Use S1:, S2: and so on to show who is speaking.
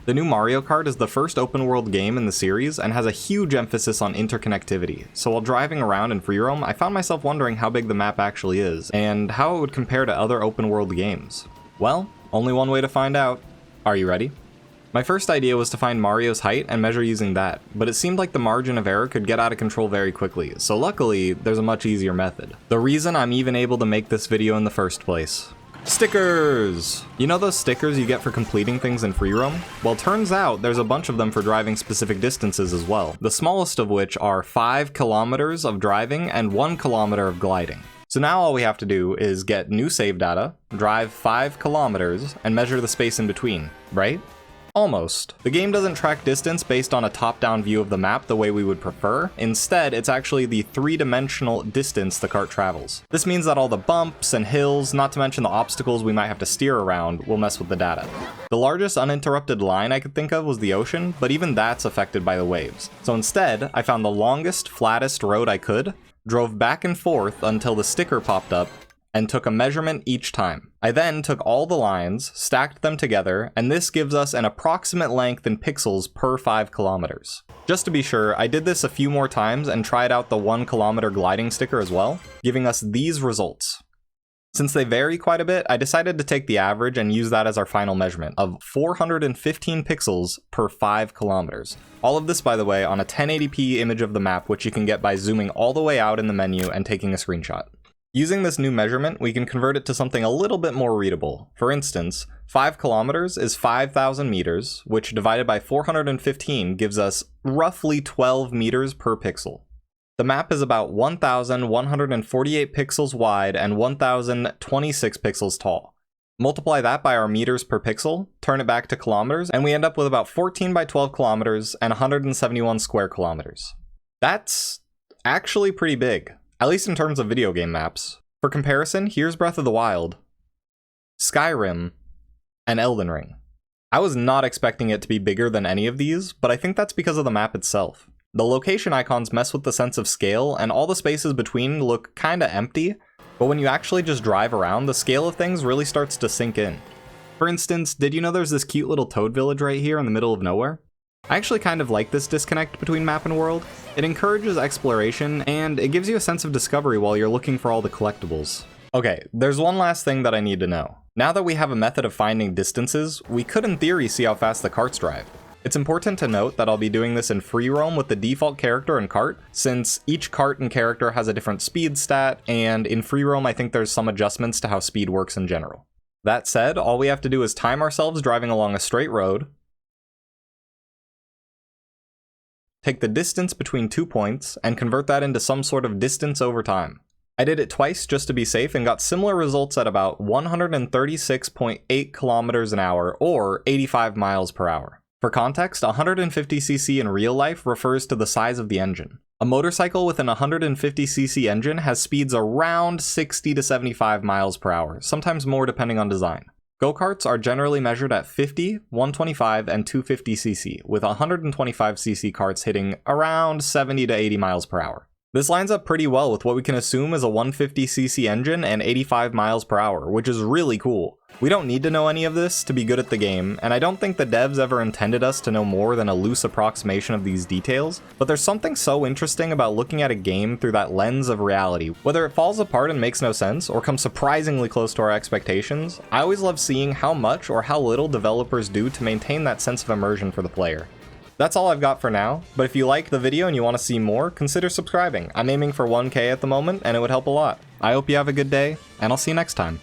S1: The new Mario Kart is the first open world game in the series and has a huge emphasis on interconnectivity, so while driving around in free roam, I found myself wondering how big the map actually is, and how it would compare to other open world games. Well, only one way to find out. Are you ready? My first idea was to find Mario's height and measure using that, but it seemed like the margin of error could get out of control very quickly, so luckily, there's a much easier method. The reason I'm even able to make this video in the first place. Stickers! You know those stickers you get for completing things in free roam? Well, turns out there's a bunch of them for driving specific distances as well, the smallest of which are 5 kilometers of driving and 1 kilometer of gliding. So now all we have to do is get new save data, drive 5 kilometers, and measure the space in between, right? Almost. The game doesn't track distance based on a top-down view of the map the way we would prefer. Instead, it's actually the 3-dimensional distance the kart travels. This means that all the bumps and hills, not to mention the obstacles we might have to steer around, will mess with the data. The largest uninterrupted line I could think of was the ocean, but even that's affected by the waves. So instead, I found the longest, flattest road I could, drove back and forth until the sticker popped up, and took a measurement each time. I then took all the lines, stacked them together, and this gives us an approximate length in pixels per 5 kilometers. Just to be sure, I did this a few more times and tried out the 1 kilometer gliding sticker as well, giving us these results. Since they vary quite a bit, I decided to take the average and use that as our final measurement of 415 pixels per 5 kilometers. All of this, by the way, on a 1080p image of the map, which you can get by zooming all the way out in the menu and taking a screenshot. Using this new measurement, we can convert it to something a little bit more readable. For instance, 5 kilometers is 5,000 meters, which divided by 415 gives us roughly 12 meters per pixel. The map is about 1,148 pixels wide and 1,026 pixels tall. Multiply that by our meters per pixel, turn it back to kilometers, and we end up with about 14 by 12 kilometers and 171 square kilometers. That's actually pretty big. At least in terms of video game maps. For comparison, here's Breath of the Wild, Skyrim, and Elden Ring. I was not expecting it to be bigger than any of these, but I think that's because of the map itself. The location icons mess with the sense of scale, and all the spaces between look kinda empty, but when you actually just drive around, the scale of things really starts to sink in. For instance, did you know there's this cute little toad village right here in the middle of nowhere? I actually kind of like this disconnect between map and world. It encourages exploration, and it gives you a sense of discovery while you're looking for all the collectibles. Okay, there's one last thing that I need to know. Now that we have a method of finding distances, we could in theory see how fast the karts drive. It's important to note that I'll be doing this in free roam with the default character and kart, since each kart and character has a different speed stat, and in free roam I think there's some adjustments to how speed works in general. That said, all we have to do is time ourselves driving along a straight road, take the distance between 2 points, and convert that into some sort of distance over time. I did it twice just to be safe and got similar results at about 136.8 kilometers an hour, or 85 miles per hour. For context, 150cc in real life refers to the size of the engine. A motorcycle with an 150cc engine has speeds around 60 to 75 miles per hour, sometimes more depending on design. Go-karts are generally measured at 50, 125, and 250cc, with 125cc karts hitting around 70 to 80 miles per hour. This lines up pretty well with what we can assume is a 150cc engine and 85 miles per hour, which is really cool. We don't need to know any of this to be good at the game, and I don't think the devs ever intended us to know more than a loose approximation of these details, but there's something so interesting about looking at a game through that lens of reality. Whether it falls apart and makes no sense, or comes surprisingly close to our expectations, I always love seeing how much or how little developers do to maintain that sense of immersion for the player. That's all I've got for now, but if you liked the video and you want to see more, consider subscribing. I'm aiming for 1K at the moment, and it would help a lot. I hope you have a good day, and I'll see you next time.